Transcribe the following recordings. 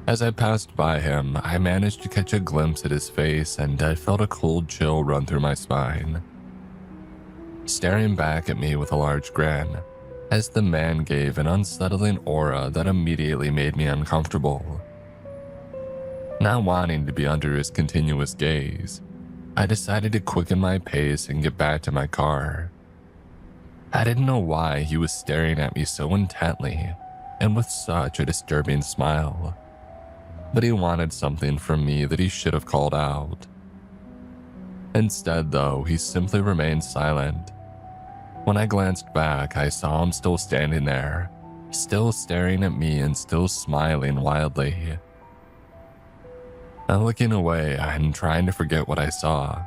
As I passed by him, I managed to catch a glimpse at his face and I felt a cold chill run through my spine. Staring back at me with a large grin, as the man gave an unsettling aura that immediately made me uncomfortable. Not wanting to be under his continuous gaze, I decided to quicken my pace and get back to my car. I didn't know why he was staring at me so intently and with such a disturbing smile, but he wanted something from me that he should have called out. Instead, though, he simply remained silent. When I glanced back, I saw him still standing there, still staring at me and still smiling wildly. Looking away and trying to forget what I saw,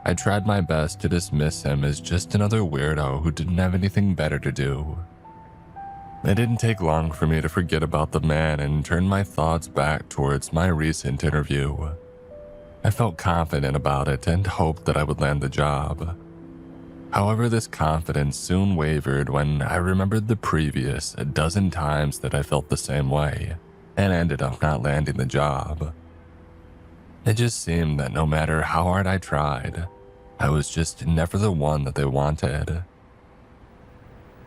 I tried my best to dismiss him as just another weirdo who didn't have anything better to do. It didn't take long for me to forget about the man and turn my thoughts back towards my recent interview. I felt confident about it and hoped that I would land the job. However, this confidence soon wavered when I remembered the previous a dozen times that I felt the same way and ended up not landing the job. It just seemed that no matter how hard I tried, I was just never the one that they wanted.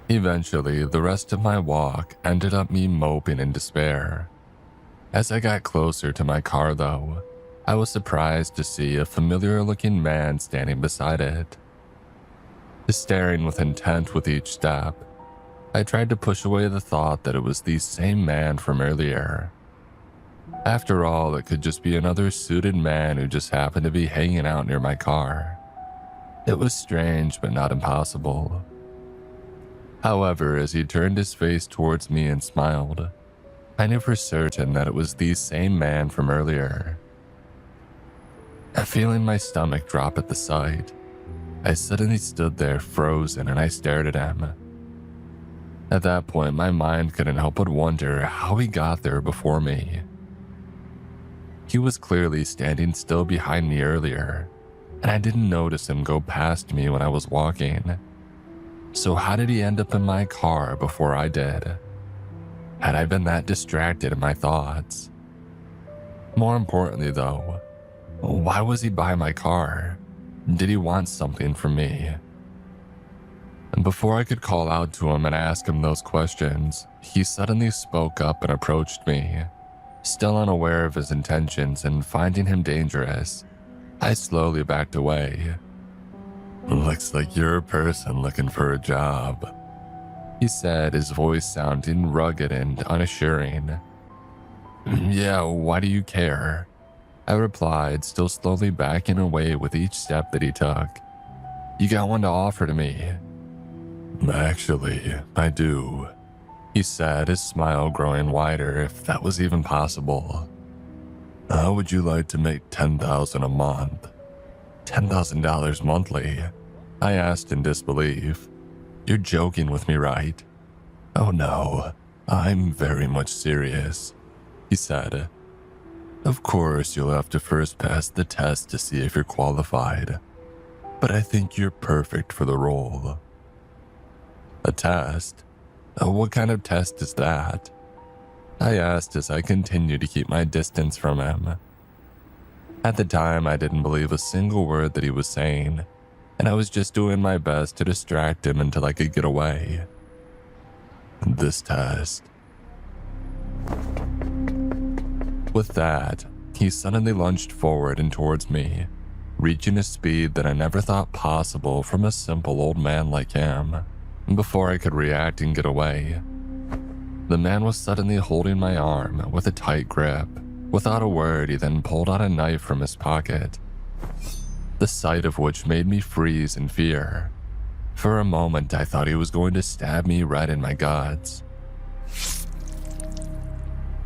Eventually, the rest of my walk ended up me moping in despair. As I got closer to my car, though, I was surprised to see a familiar-looking man standing beside it. Staring with intent with each step, I tried to push away the thought that it was the same man from earlier. After all, it could just be another suited man who just happened to be hanging out near my car. It was strange, but not impossible. However, as he turned his face towards me and smiled, I knew for certain that it was the same man from earlier. Feeling my stomach drop at the sight, I suddenly stood there frozen and I stared at him. At that point, my mind couldn't help but wonder how he got there before me. He was clearly standing still behind me earlier, and I didn't notice him go past me when I was walking. So how did he end up in my car before I did? Had I been that distracted in my thoughts? More importantly though, why was he by my car? Did he want something from me? And before I could call out to him and ask him those questions, he suddenly spoke up and approached me. Still unaware of his intentions and finding him dangerous, I slowly backed away. "Looks like you're a person looking for a job," he said, his voice sounding rugged and unassuring. "Yeah, why do you care?" I replied, still slowly backing away with each step that he took. "You got one to offer to me?" "Actually, I do," he said, his smile growing wider, if that was even possible. "How would you like to make $10,000 a month?" $10,000 monthly? I asked in disbelief. "You're joking with me, right?" "Oh no, I'm very much serious," he said. "Of course, you'll have to first pass the test to see if you're qualified, but I think you're perfect for the role." "A test? What kind of test is that?" I asked as I continued to keep my distance from him. At the time, I didn't believe a single word that he was saying, and I was just doing my best to distract him until I could get away. "This test." With that, he suddenly lunged forward and towards me, reaching a speed that I never thought possible from a simple old man like him. Before I could react and get away, the man was suddenly holding my arm with a tight grip. Without a word, he then pulled out a knife from his pocket, the sight of which made me freeze in fear. For a moment, I thought he was going to stab me right in my guts.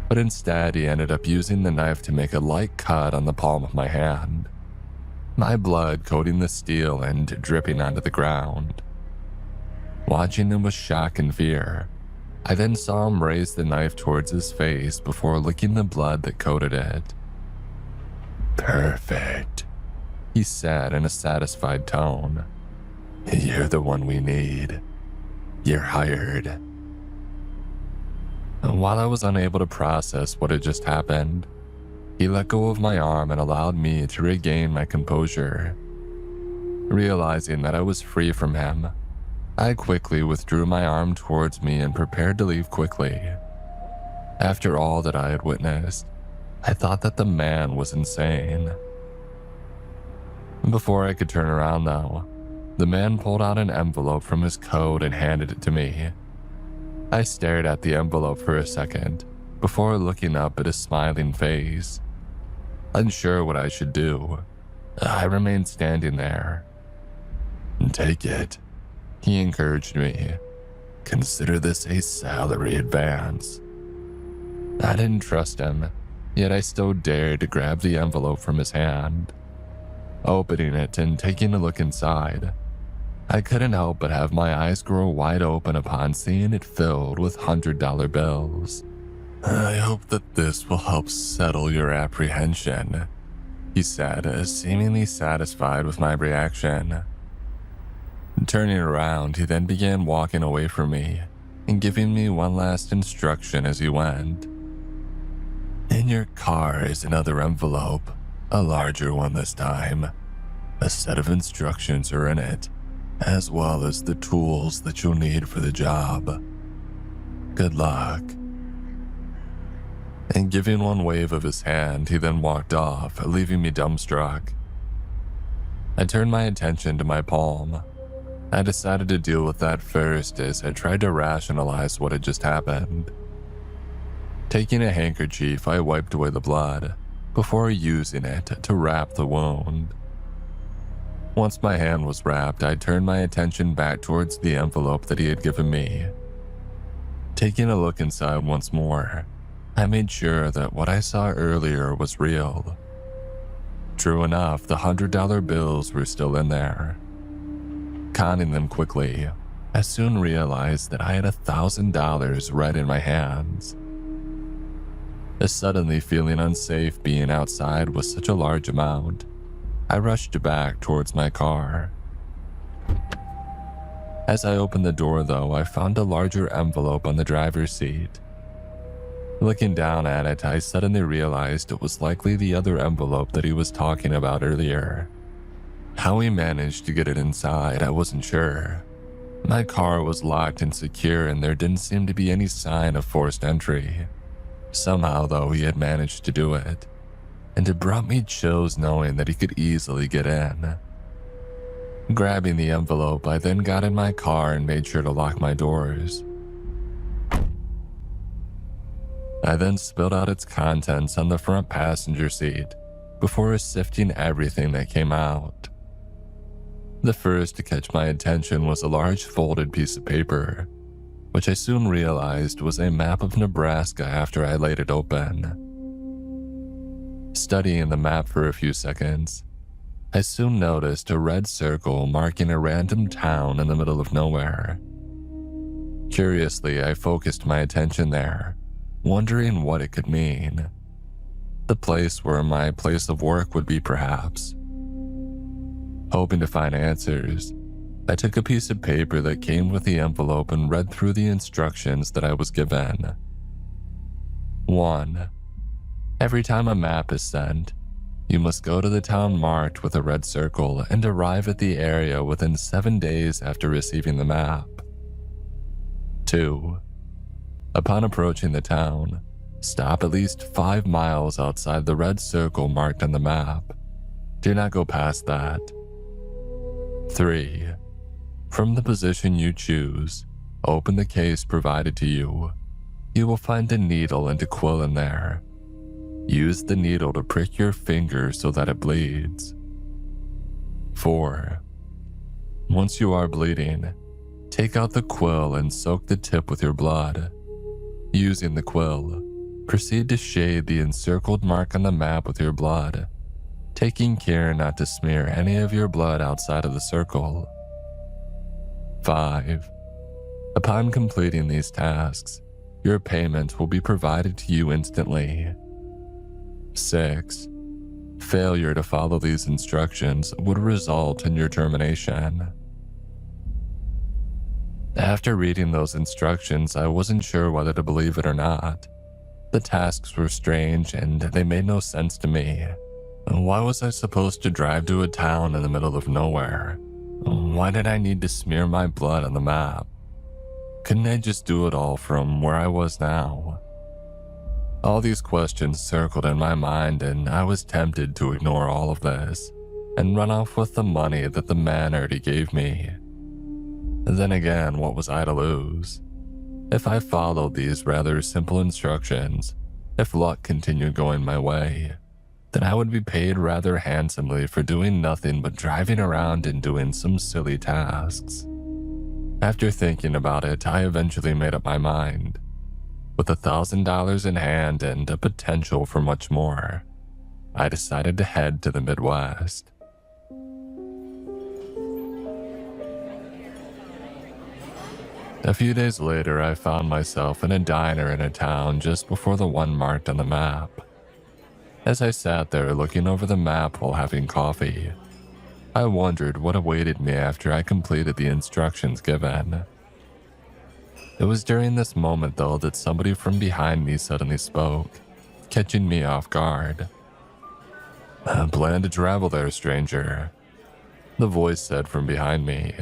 But instead, he ended up using the knife to make a light cut on the palm of my hand, my blood coating the steel and dripping onto the ground. Watching him with shock and fear, I then saw him raise the knife towards his face before licking the blood that coated it. "Perfect," he said in a satisfied tone. "You're the one we need. You're hired." And while I was unable to process what had just happened, he let go of my arm and allowed me to regain my composure. Realizing that I was free from him, I quickly withdrew my arm towards me and prepared to leave quickly. After all that I had witnessed, I thought that the man was insane. Before I could turn around though, the man pulled out an envelope from his coat and handed it to me. I stared at the envelope for a second before looking up at his smiling face. Unsure what I should do, I remained standing there. "Take it," he encouraged me. "Consider this a salary advance." I didn't trust him, yet I still dared to grab the envelope from his hand. Opening it and taking a look inside, I couldn't help but have my eyes grow wide open upon seeing it filled with $100 bills. "I hope that this will help settle your apprehension," he said, seemingly satisfied with my reaction. Turning around, he then began walking away from me and giving me one last instruction as he went. "In your car is another envelope, a larger one this time. A set of instructions are in it, as well as the tools that you'll need for the job. Good luck." And giving one wave of his hand, he then walked off, leaving me dumbstruck. I turned my attention to my palm. I decided to deal with that first as I tried to rationalize what had just happened. Taking a handkerchief, I wiped away the blood before using it to wrap the wound. Once my hand was wrapped, I turned my attention back towards the envelope that he had given me. Taking a look inside once more, I made sure that what I saw earlier was real. True enough, the $100 bills were still in there. Conning them quickly, I soon realized that I had $1,000 right in my hands. Suddenly feeling unsafe being outside with such a large amount, I rushed back towards my car. As I opened the door though, I found a larger envelope on the driver's seat. Looking down at it, I suddenly realized it was likely the other envelope that he was talking about earlier. How he managed to get it inside, I wasn't sure. My car was locked and secure and there didn't seem to be any sign of forced entry. Somehow though, he had managed to do it, and it brought me chills knowing that he could easily get in. Grabbing the envelope, I then got in my car and made sure to lock my doors. I then spilled out its contents on the front passenger seat before sifting everything that came out. The first to catch my attention was a large folded piece of paper, which I soon realized was a map of Nebraska after I laid it open. Studying the map for a few seconds, I soon noticed a red circle marking a random town in the middle of nowhere. Curiously, I focused my attention there, wondering what it could mean. The place where my place of work would be, perhaps. Hoping to find answers, I took a piece of paper that came with the envelope and read through the instructions that I was given. 1. Every time a map is sent, you must go to the town marked with a red circle and arrive at the area within 7 days after receiving the map. 2. Upon approaching the town, stop at least 5 miles outside the red circle marked on the map. Do not go past that. 3. From the position you choose, open the case provided to you. You will find a needle and a quill in there. Use the needle to prick your finger so that it bleeds. 4. Once you are bleeding, take out the quill and soak the tip with your blood. Using the quill, proceed to shade the encircled mark on the map with your blood, taking care not to smear any of your blood outside of the circle. 5. Upon completing these tasks, your payment will be provided to you instantly. 6. Failure to follow these instructions would result in your termination. After reading those instructions, I wasn't sure whether to believe it or not. The tasks were strange and they made no sense to me. Why was I supposed to drive to a town in the middle of nowhere? Why did I need to smear my blood on the map? Couldn't I just do it all from where I was now? All these questions circled in my mind, and I was tempted to ignore all of this and run off with the money that the man already gave me. Then again, what was I to lose? If I followed these rather simple instructions, if luck continued going my way, then I would be paid rather handsomely for doing nothing but driving around and doing some silly tasks. After thinking about it, I eventually made up my mind. With $1,000 in hand and a potential for much more, I decided to head to the Midwest. A few days later, I found myself in a diner in a town just before the one marked on the map. As I sat there looking over the map while having coffee, I wondered what awaited me after I completed the instructions given. It was during this moment, though, that somebody from behind me suddenly spoke, catching me off guard. "I plan to travel there, stranger," the voice said from behind me.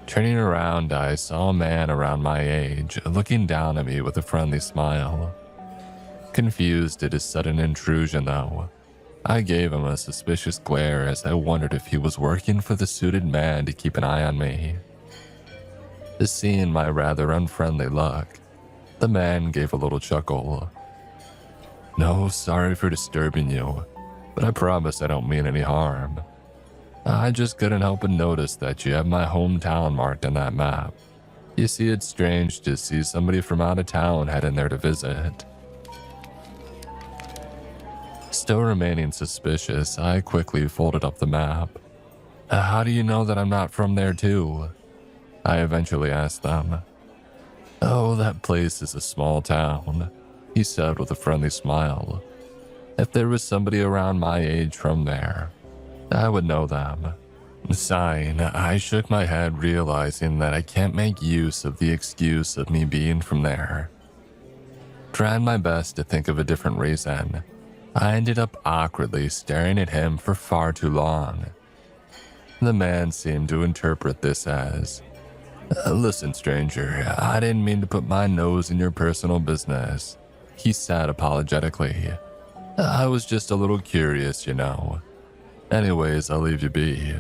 Turning around, I saw a man around my age looking down at me with a friendly smile. Confused at his sudden intrusion, though, I gave him a suspicious glare as I wondered if he was working for the suited man to keep an eye on me. Seeing my rather unfriendly look, the man gave a little chuckle. "No, sorry for disturbing you, but I promise I don't mean any harm. I just couldn't help but notice that you have my hometown marked on that map. You see, it's strange to see somebody from out of town heading there to visit." Still remaining suspicious, I quickly folded up the map. "How do you know that I'm not from there too?" I eventually asked them. "Oh, that place is a small town," he said with a friendly smile. "If there was somebody around my age from there, I would know them." Sighing, I shook my head, realizing that I can't make use of the excuse of me being from there. Trying my best to think of a different reason, I ended up awkwardly staring at him for far too long. The man seemed to interpret this as, "Listen, stranger, I didn't mean to put my nose in your personal business," he said apologetically. "I was just a little curious, you know. Anyways, I'll leave you be.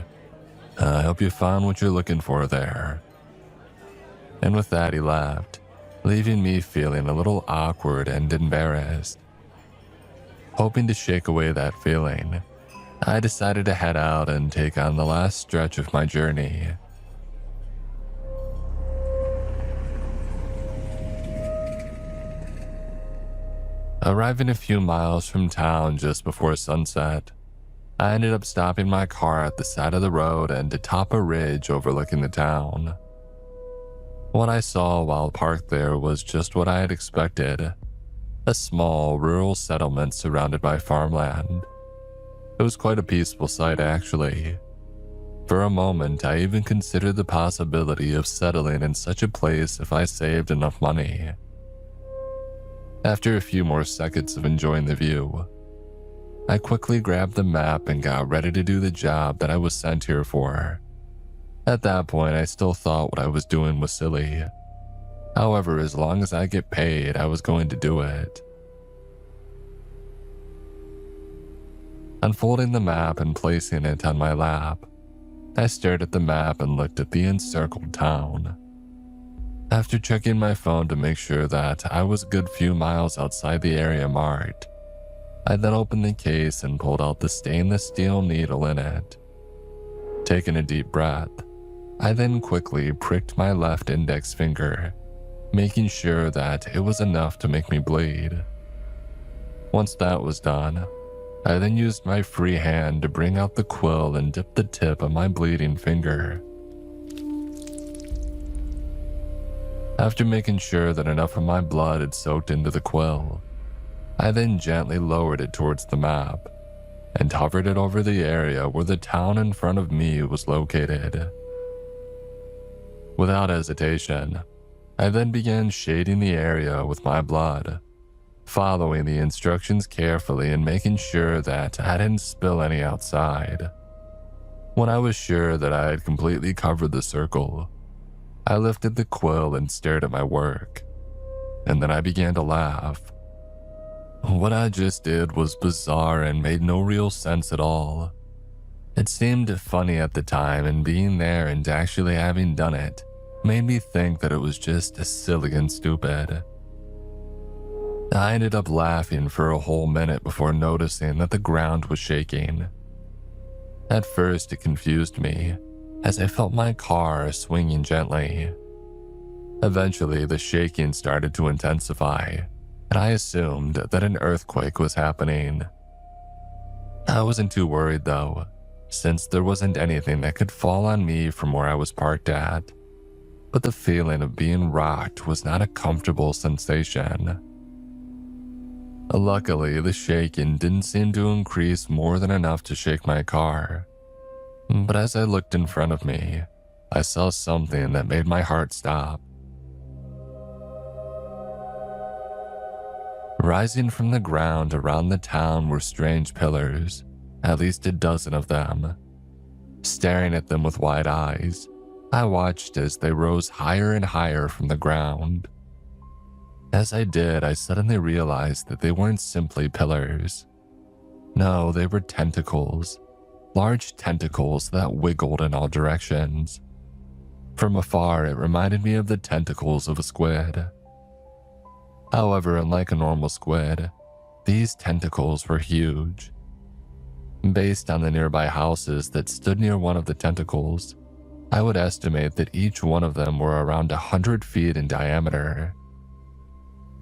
I hope you found what you're looking for there." And with that, he left, leaving me feeling a little awkward and embarrassed. Hoping to shake away that feeling, I decided to head out and take on the last stretch of my journey. Arriving a few miles from town just before sunset, I ended up stopping my car at the side of the road and atop a ridge overlooking the town. What I saw while parked there was just what I had expected: a small rural settlement surrounded by farmland. It was quite a peaceful sight, actually. For a moment, I even considered the possibility of settling in such a place if I saved enough money. After a few more seconds of enjoying the view, I quickly grabbed the map and got ready to do the job that I was sent here for. At that point, I still thought what I was doing was silly. However, as long as I get paid, I was going to do it. Unfolding the map and placing it on my lap, I stared at the map and looked at the encircled town. After checking my phone to make sure that I was a good few miles outside the area marked, I then opened the case and pulled out the stainless steel needle in it. Taking a deep breath, I then quickly pricked my left index finger, making sure that it was enough to make me bleed. Once that was done, I then used my free hand to bring out the quill and dip the tip of my bleeding finger. After making sure that enough of my blood had soaked into the quill, I then gently lowered it towards the map and hovered it over the area where the town in front of me was located. Without hesitation, I then began shading the area with my blood, following the instructions carefully and making sure that I didn't spill any outside. When I was sure that I had completely covered the circle, I lifted the quill and stared at my work, and then I began to laugh. What I just did was bizarre and made no real sense at all. It seemed funny at the time, and being there and actually having done it made me think that it was just silly and stupid. I ended up laughing for a whole minute before noticing that the ground was shaking. At first, it confused me, as I felt my car swinging gently. Eventually, the shaking started to intensify, and I assumed that an earthquake was happening. I wasn't too worried though, since there wasn't anything that could fall on me from where I was parked at, but the feeling of being rocked was not a comfortable sensation. Luckily, the shaking didn't seem to increase more than enough to shake my car, but as I looked in front of me, I saw something that made my heart stop. Rising from the ground around the town were strange pillars, at least a dozen of them. Staring at them with wide eyes, I watched as they rose higher and higher from the ground. As I did, I suddenly realized that they weren't simply pillars. No, they were tentacles, large tentacles that wiggled in all directions. From afar, it reminded me of the tentacles of a squid. However, unlike a normal squid, these tentacles were huge. Based on the nearby houses that stood near one of the tentacles, I would estimate that each one of them were around 100 feet in diameter.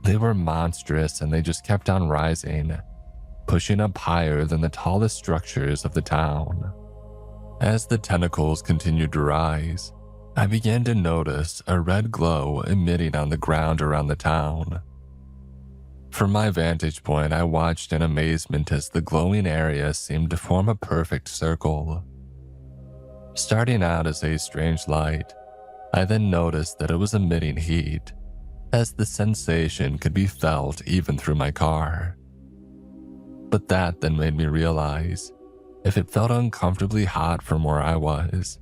They were monstrous, and they just kept on rising, pushing up higher than the tallest structures of the town. As the tentacles continued to rise, I began to notice a red glow emitting on the ground around the town. From my vantage point, I watched in amazement as the glowing area seemed to form a perfect circle. Starting out as a strange light, I then noticed that it was emitting heat, as the sensation could be felt even through my car. But that then made me realize, if it felt uncomfortably hot from where I was,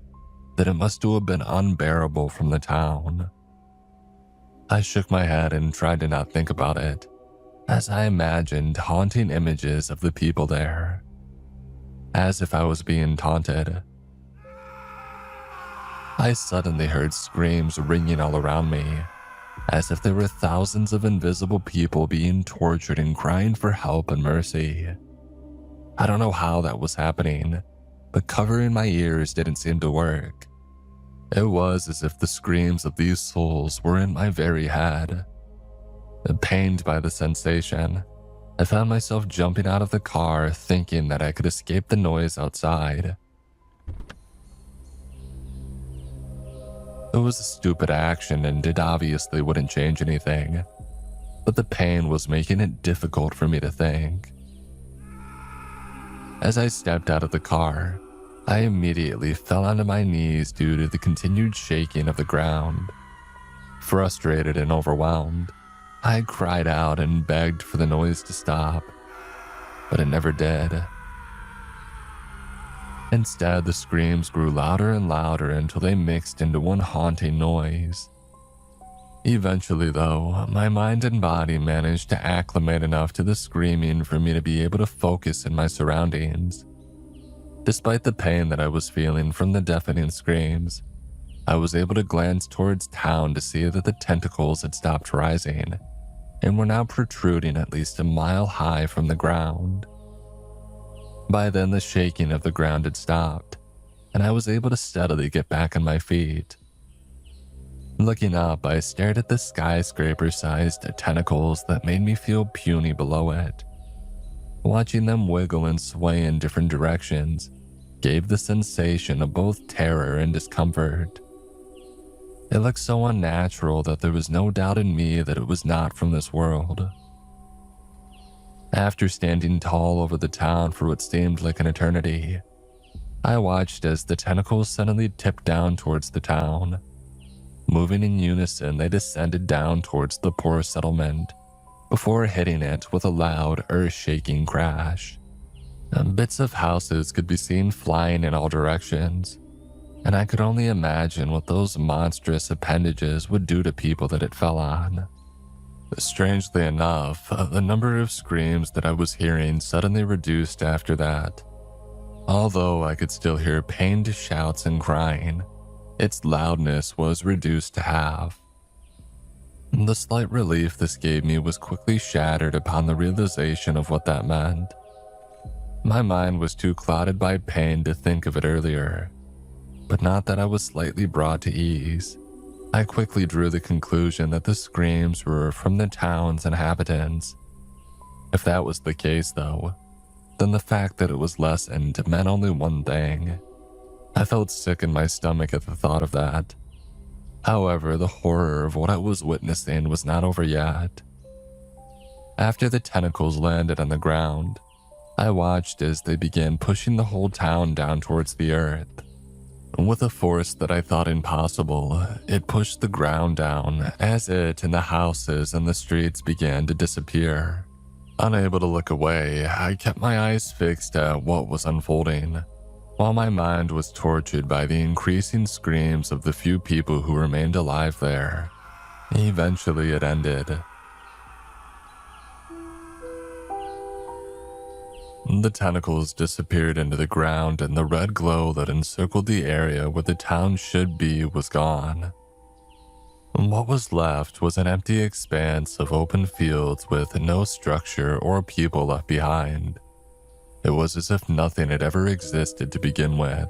that it must have been unbearable from the town. I shook my head and tried to not think about it, as I imagined haunting images of the people there, as if I was being taunted. I suddenly heard screams ringing all around me, as if there were thousands of invisible people being tortured and crying for help and mercy. I don't know how that was happening, but covering my ears didn't seem to work. It was as if the screams of these souls were in my very head. Pained by the sensation, I found myself jumping out of the car thinking that I could escape the noise outside. It was a stupid action and it obviously wouldn't change anything, but the pain was making it difficult for me to think. As I stepped out of the car, I immediately fell onto my knees due to the continued shaking of the ground. Frustrated and overwhelmed, I cried out and begged for the noise to stop, but it never did. Instead, the screams grew louder and louder until they mixed into one haunting noise. Eventually, though, my mind and body managed to acclimate enough to the screaming for me to be able to focus in my surroundings. Despite the pain that I was feeling from the deafening screams, I was able to glance towards town to see that the tentacles had stopped rising and were now protruding at least a mile high from the ground. By then, the shaking of the ground had stopped, and I was able to steadily get back on my feet. Looking up, I stared at the skyscraper-sized tentacles that made me feel puny below it. Watching them wiggle and sway in different directions gave the sensation of both terror and discomfort. It looked so unnatural that there was no doubt in me that it was not from this world. After standing tall over the town for what seemed like an eternity, I watched as the tentacles suddenly tipped down towards the town. Moving in unison, they descended down towards the poor settlement before hitting it with a loud, earth-shaking crash. Bits of houses could be seen flying in all directions, and I could only imagine what those monstrous appendages would do to people that it fell on. Strangely enough, the number of screams that I was hearing suddenly reduced after that. Although I could still hear pained shouts and crying, its loudness was reduced to half. The slight relief this gave me was quickly shattered upon the realization of what that meant. My mind was too clouded by pain to think of it earlier, but not that I was slightly brought to ease. I quickly drew the conclusion that the screams were from the town's inhabitants. If that was the case, though, then the fact that it was lessened meant only one thing. I felt sick in my stomach at the thought of that. However, the horror of what I was witnessing was not over yet. After the tentacles landed on the ground, I watched as they began pushing the whole town down towards the earth. With a force that I thought impossible, it pushed the ground down as it and the houses and the streets began to disappear. Unable to look away, I kept my eyes fixed at what was unfolding, while my mind was tortured by the increasing screams of the few people who remained alive there. Eventually it ended. The tentacles disappeared into the ground, and the red glow that encircled the area where the town should be was gone. What was left was an empty expanse of open fields with no structure or people left behind. It was as if nothing had ever existed to begin with.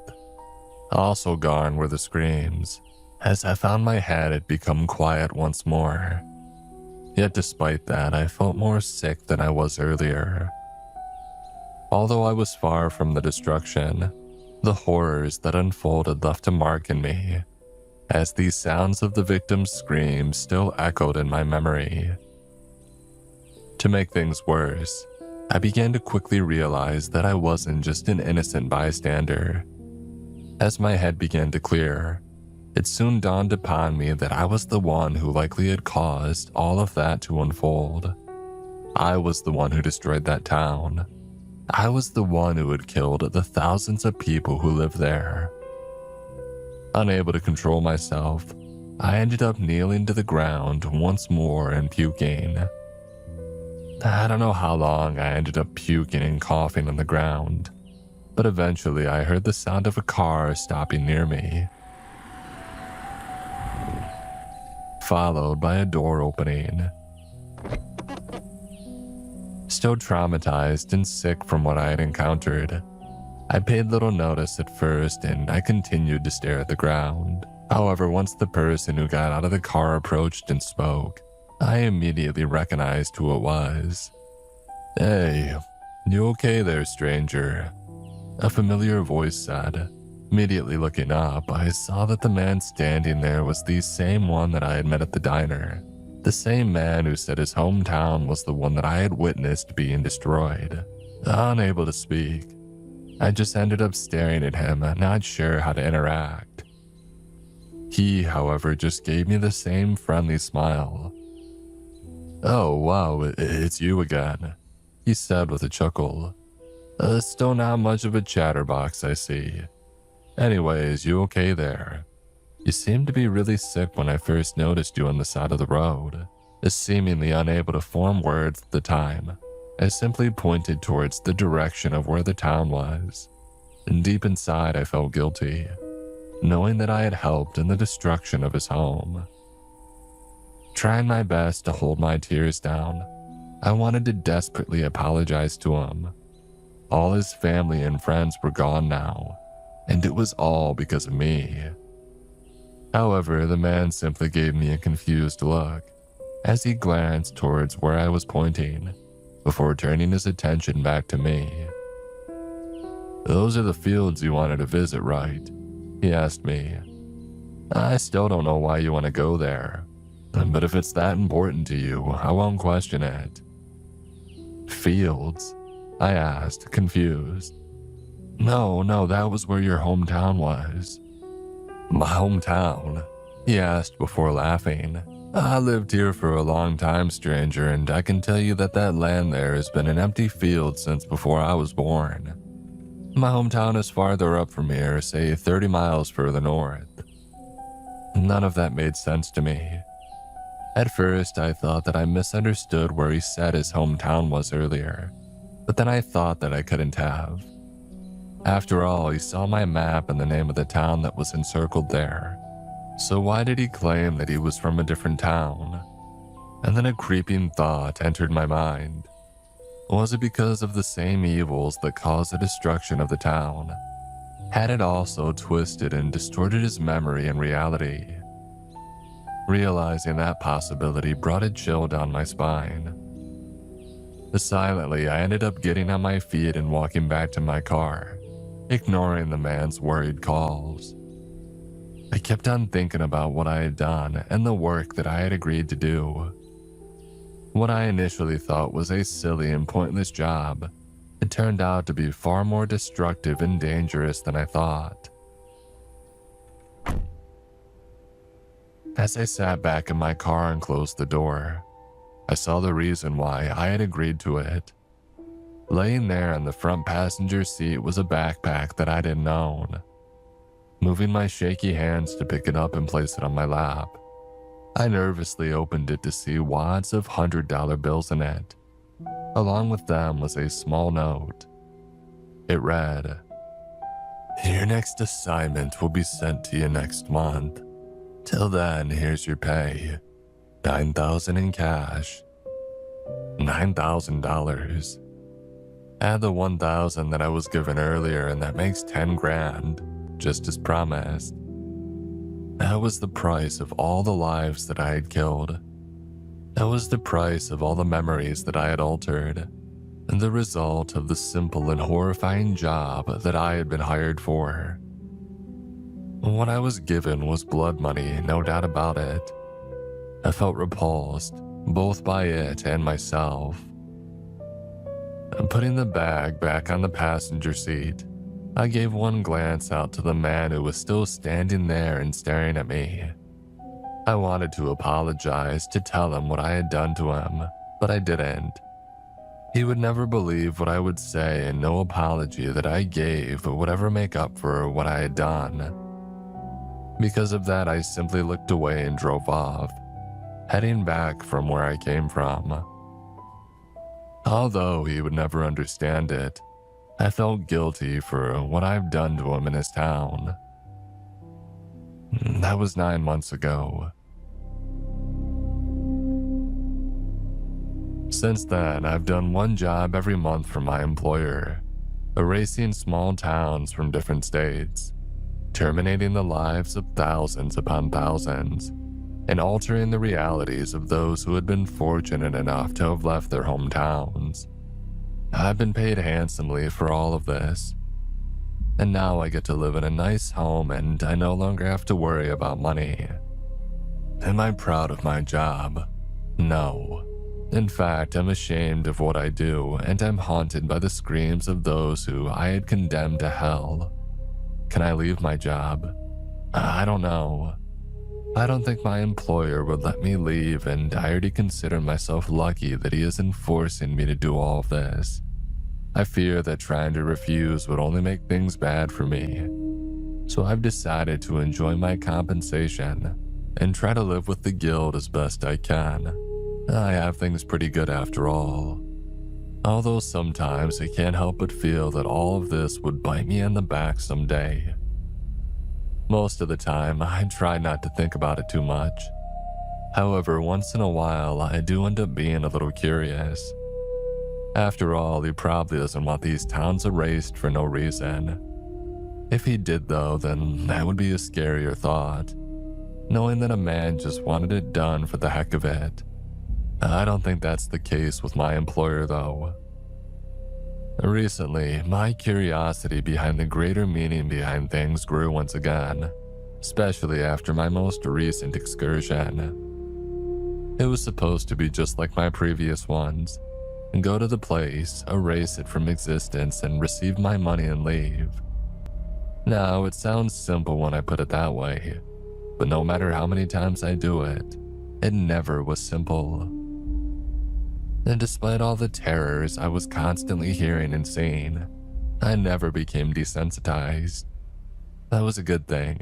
Also gone were the screams. As I found my head had become quiet once more. Yet despite that, I felt more sick than I was earlier. Although I was far from the destruction, the horrors that unfolded left a mark in me, as these sounds of the victim's screams still echoed in my memory. To make things worse, I began to quickly realize that I wasn't just an innocent bystander. As my head began to clear, it soon dawned upon me that I was the one who likely had caused all of that to unfold. I was the one who destroyed that town. I was the one who had killed the thousands of people who lived there. Unable to control myself, I ended up kneeling to the ground once more and puking. I don't know how long I ended up puking and coughing on the ground, but eventually I heard the sound of a car stopping near me, followed by a door opening. Still traumatized and sick from what I had encountered, I paid little notice at first and I continued to stare at the ground. However, once the person who got out of the car approached and spoke, I immediately recognized who it was. "Hey, you okay there, stranger?" A familiar voice said. Immediately looking up, I saw that the man standing there was the same one that I had met at the diner. The same man who said his hometown was the one that I had witnessed being destroyed. Unable to speak, I just ended up staring at him, not sure how to interact. He, however, just gave me the same friendly smile. "Oh wow, it's you again," he said with a chuckle. Still not much of a chatterbox, I see. Anyways, you okay there? You seemed to be really sick when I first noticed you on the side of the road." Seemingly unable to form words at the time, I simply pointed towards the direction of where the town was. And deep inside, I felt guilty, knowing that I had helped in the destruction of his home. Trying my best to hold my tears down, I wanted to desperately apologize to him. All his family and friends were gone now, and it was all because of me. However, the man simply gave me a confused look as he glanced towards where I was pointing, before turning his attention back to me. "Those are the fields you wanted to visit, right?" he asked me. "I still don't know why you want to go there, but if it's that important to you, I won't question it." "Fields?" I asked, confused. No, that was where your hometown was." "My hometown?" he asked before laughing. I lived here for a long time, stranger, and I can tell you that that land there has been an empty field since before I was born. My hometown is farther up from here, say 30 miles further north. None of that made sense to me. At first, I thought that I misunderstood where he said his hometown was earlier, but then I thought that I couldn't have. After all, he saw my map and the name of the town that was encircled there. So why did he claim that he was from a different town? And then a creeping thought entered my mind. Was it because of the same evils that caused the destruction of the town? Had it also twisted and distorted his memory and reality? Realizing that possibility brought a chill down my spine. Silently, I ended up getting on my feet and walking back to my car, ignoring the man's worried calls. I kept on thinking about what I had done and the work that I had agreed to do. What I initially thought was a silly and pointless job, it turned out to be far more destructive and dangerous than I thought. As I sat back in my car and closed the door, I saw the reason why I had agreed to it. Laying there in the front passenger seat was a backpack that I didn't own. Moving my shaky hands to pick it up and place it on my lap, I nervously opened it to see wads of $100 bills in it. Along with them was a small note. It read, "Your next assignment will be sent to you next month. Till then, here's your pay. $9,000 in cash." $9,000. Add the $1,000 that I was given earlier and that makes 10 grand, just as promised. That was the price of all the lives that I had killed. That was the price of all the memories that I had altered, and the result of the simple and horrifying job that I had been hired for. What I was given was blood money, no doubt about it. I felt repulsed, both by it and myself. Putting the bag back on the passenger seat, I gave one glance out to the man who was still standing there and staring at me. I wanted to apologize, to tell him what I had done to him, but I didn't. He would never believe what I would say, and no apology that I gave would ever make up for what I had done. Because of that, I simply looked away and drove off, heading back from where I came from. Although he would never understand it, I felt guilty for what I've done to him in his town. That was 9 months ago. Since then, I've done one job every month for my employer, erasing small towns from different states, terminating the lives of thousands upon thousands, and altering the realities of those who had been fortunate enough to have left their hometowns. I've been paid handsomely for all of this, and now I get to live in a nice home and I no longer have to worry about money. Am I proud of my job? No. In fact, I'm ashamed of what I do, and I'm haunted by the screams of those who I had condemned to hell. Can I leave my job? I don't know. I don't think my employer would let me leave, and I already consider myself lucky that he isn't forcing me to do all of this. I fear that trying to refuse would only make things bad for me. So I've decided to enjoy my compensation and try to live with the guilt as best I can. I have things pretty good after all. Although sometimes I can't help but feel that all of this would bite me in the back someday. Most of the time, I try not to think about it too much. However, once in a while, I do end up being a little curious. After all, he probably doesn't want these towns erased for no reason. If he did though, then that would be a scarier thought, knowing that a man just wanted it done for the heck of it. I don't think that's the case with my employer though. Recently, my curiosity behind the greater meaning behind things grew once again, especially after my most recent excursion. It was supposed to be just like my previous ones, and go to the place, erase it from existence, and receive my money and leave. Now, it sounds simple when I put it that way, but no matter how many times I do it, it never was simple. And despite all the terrors I was constantly hearing and seeing, I never became desensitized. That was a good thing,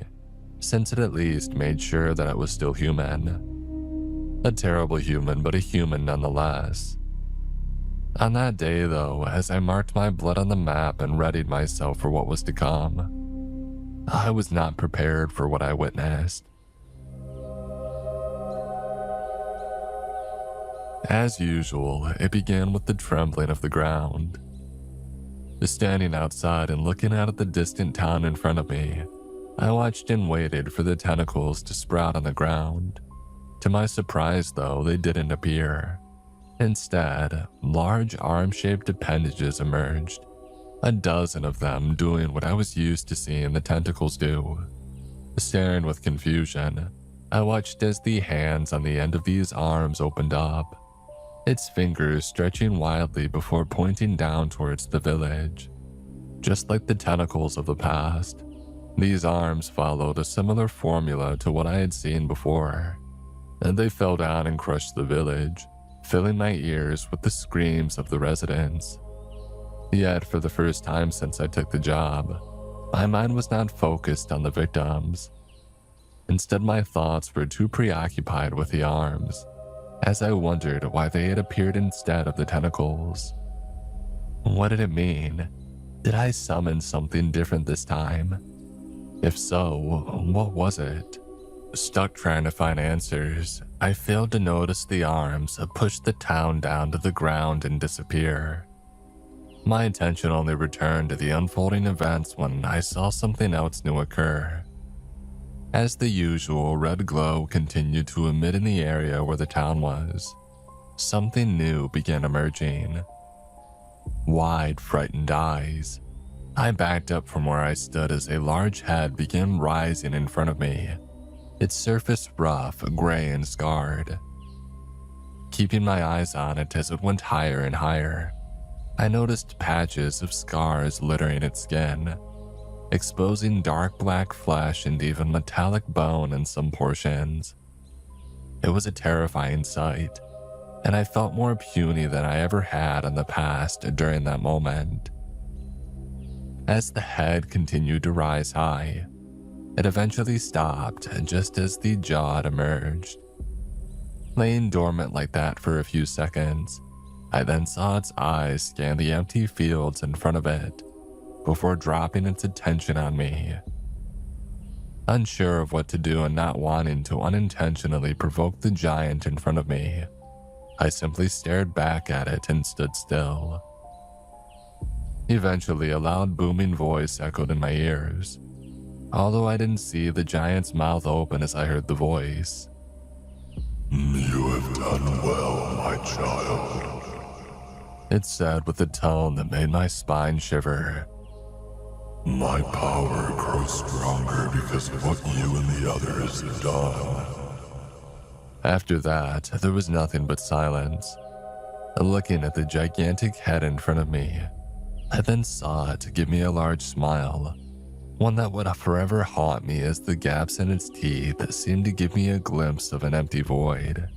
since it at least made sure that I was still human. A terrible human, but a human nonetheless. On that day, though, as I marked my blood on the map and readied myself for what was to come, I was not prepared for what I witnessed. As usual, it began with the trembling of the ground. Standing outside and looking out at the distant town in front of me, I watched and waited for the tentacles to sprout on the ground. To my surprise, though, they didn't appear. Instead, large arm-shaped appendages emerged, a dozen of them doing what I was used to seeing the tentacles do. Staring with confusion, I watched as the hands on the end of these arms opened up, its fingers stretching wildly before pointing down towards the village. Just like the tentacles of the past, these arms followed a similar formula to what I had seen before, and they fell down and crushed the village, filling my ears with the screams of the residents. Yet, for the first time since I took the job, my mind was not focused on the victims. Instead, my thoughts were too preoccupied with the arms, as I wondered why they had appeared instead of the tentacles. What did it mean? Did I summon something different this time? If so, what was it? Stuck trying to find answers, I failed to notice the arms push the town down to the ground and disappear. My attention only returned to the unfolding events when I saw something else new occur. As the usual red glow continued to emit in the area where the town was, something new began emerging. Wide, frightened eyes. I backed up from where I stood as a large head began rising in front of me, its surface rough, gray, and scarred. Keeping my eyes on it as it went higher and higher, I noticed patches of scars littering its skin, exposing dark black flesh and even metallic bone in some portions. It was a terrifying sight, and I felt more puny than I ever had in the past during that moment. As the head continued to rise high, it eventually stopped just as the jaw emerged. Laying dormant like that for a few seconds, I then saw its eyes scan the empty fields in front of it, before dropping its attention on me. Unsure of what to do and not wanting to unintentionally provoke the giant in front of me, I simply stared back at it and stood still. Eventually, a loud booming voice echoed in my ears, although I didn't see the giant's mouth open as I heard the voice. "You have done well, my child," it said with a tone that made my spine shiver. "My power grows stronger because of what you and the others have done." After that, there was nothing but silence. Looking at the gigantic head in front of me, I then saw it give me a large smile, one that would forever haunt me as the gaps in its teeth seemed to give me a glimpse of an empty void.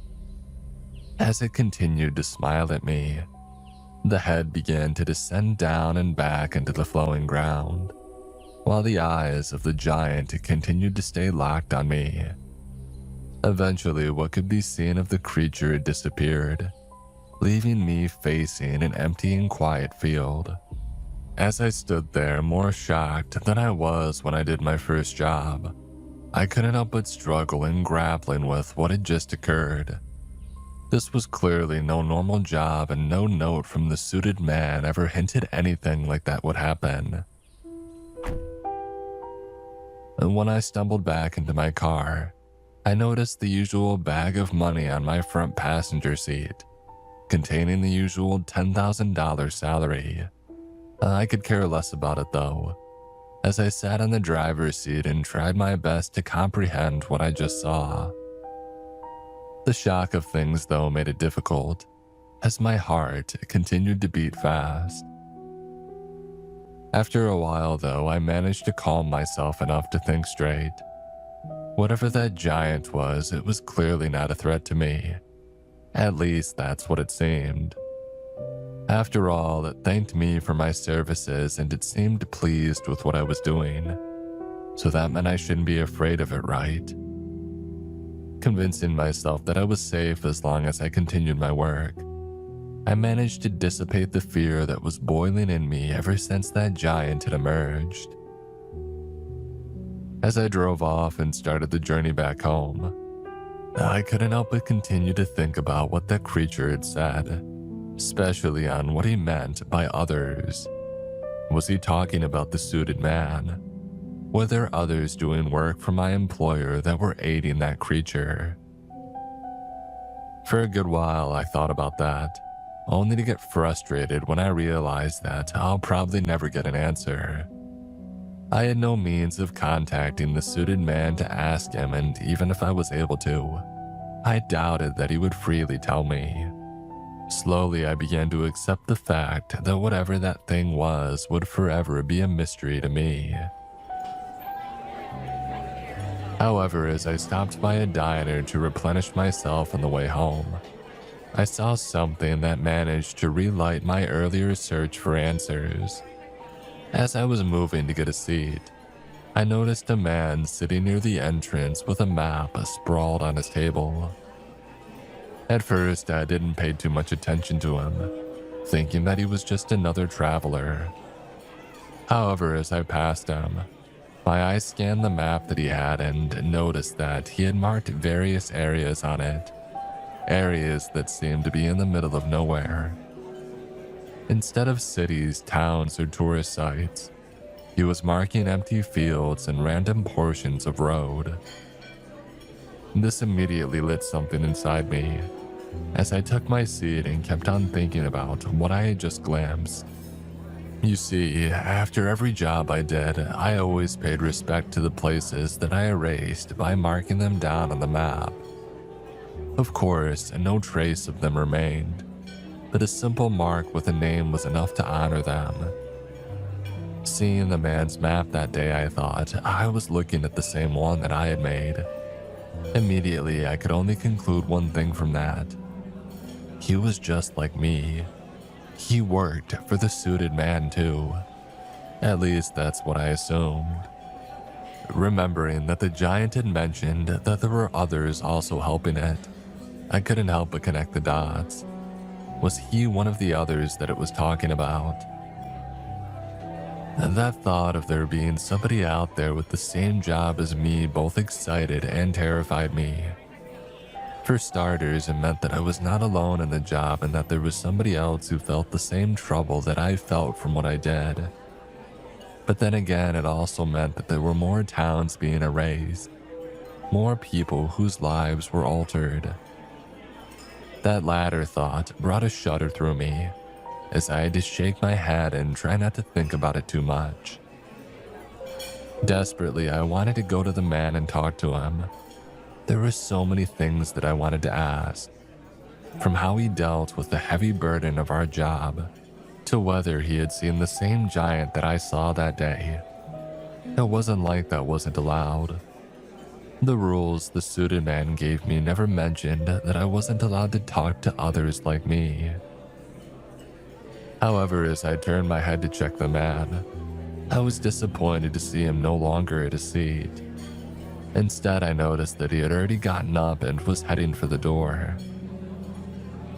As it continued to smile at me, the head began to descend down and back into the flowing ground, while the eyes of the giant continued to stay locked on me. Eventually, what could be seen of the creature disappeared, leaving me facing an empty and quiet field. As I stood there, more shocked than I was when I did my first job, I couldn't help but struggle in grappling with what had just occurred. This was clearly no normal job, and no note from the suited man ever hinted anything like that would happen. And when I stumbled back into my car, I noticed the usual bag of money on my front passenger seat, containing the usual $10,000 salary. I could care less about it though, as I sat in the driver's seat and tried my best to comprehend what I just saw. The shock of things though made it difficult, as my heart continued to beat fast. After a while though, I managed to calm myself enough to think straight. Whatever that giant was, it was clearly not a threat to me. At least that's what it seemed. After all, it thanked me for my services and it seemed pleased with what I was doing. So that meant I shouldn't be afraid of it, right? Convincing myself that I was safe as long as I continued my work, I managed to dissipate the fear that was boiling in me ever since that giant had emerged. As I drove off and started the journey back home, I couldn't help but continue to think about what that creature had said, especially on what he meant by others. Was he talking about the suited man? Were there others doing work for my employer that were aiding that creature? For a good while, I thought about that, only to get frustrated when I realized that I'll probably never get an answer. I had no means of contacting the suited man to ask him, and even if I was able to, I doubted that he would freely tell me. Slowly, I began to accept the fact that whatever that thing was would forever be a mystery to me. However, as I stopped by a diner to replenish myself on the way home, I saw something that managed to relight my earlier search for answers. As I was moving to get a seat, I noticed a man sitting near the entrance with a map sprawled on his table. At first, I didn't pay too much attention to him, thinking that he was just another traveler. However, as I passed him, my eyes scanned the map that he had and noticed that he had marked various areas on it, areas that seemed to be in the middle of nowhere. Instead of cities, towns, or tourist sites, he was marking empty fields and random portions of road. This immediately lit something inside me, as I took my seat and kept on thinking about what I had just glimpsed. You see, after every job I did, I always paid respect to the places that I erased by marking them down on the map. Of course, no trace of them remained, but a simple mark with a name was enough to honor them. Seeing the man's map that day, I thought I was looking at the same one that I had made. Immediately, I could only conclude one thing from that. He was just like me. He worked for the suited man too. At least that's what I assumed. Remembering that the giant had mentioned that there were others also helping it, I couldn't help but connect the dots. Was he one of the others that it was talking about? And that thought of there being somebody out there with the same job as me both excited and terrified me. For starters, it meant that I was not alone in the job and that there was somebody else who felt the same trouble that I felt from what I did. But then again, it also meant that there were more towns being erased, more people whose lives were altered. That latter thought brought a shudder through me, as I had to shake my head and try not to think about it too much. Desperately, I wanted to go to the man and talk to him. There were so many things that I wanted to ask, from how he dealt with the heavy burden of our job, to whether he had seen the same giant that I saw that day. It wasn't like that wasn't allowed. The rules the suited man gave me never mentioned that I wasn't allowed to talk to others like me. However, as I turned my head to check the man, I was disappointed to see him no longer at his seat. Instead, I noticed that he had already gotten up and was heading for the door.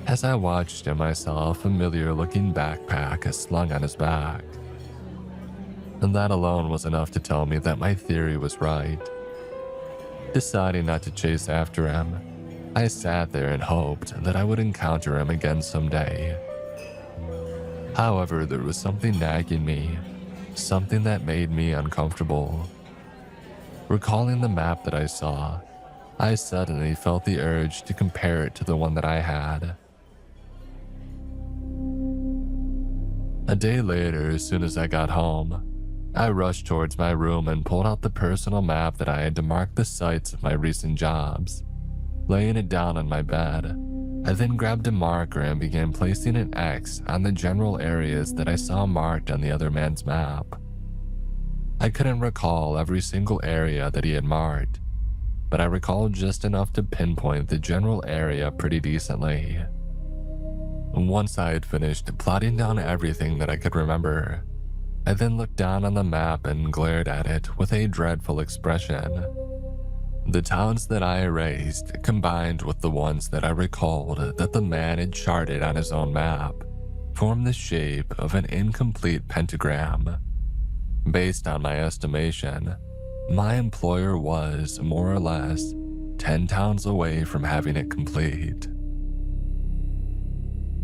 As I watched him, I saw a familiar-looking backpack slung on his back. And that alone was enough to tell me that my theory was right. Deciding not to chase after him, I sat there and hoped that I would encounter him again someday. However, there was something nagging me, something that made me uncomfortable. Recalling the map that I saw, I suddenly felt the urge to compare it to the one that I had. A day later, as soon as I got home, I rushed towards my room and pulled out the personal map that I had to mark the sites of my recent jobs. Laying it down on my bed, I then grabbed a marker and began placing an X on the general areas that I saw marked on the other man's map. I couldn't recall every single area that he had marked, but I recall just enough to pinpoint the general area pretty decently. Once I had finished plotting down everything that I could remember, I then looked down on the map and glared at it with a dreadful expression. The towns that I erased, combined with the ones that I recalled that the man had charted on his own map, formed the shape of an incomplete pentagram. Based on my estimation, my employer was, more or less, 10 towns away from having it complete.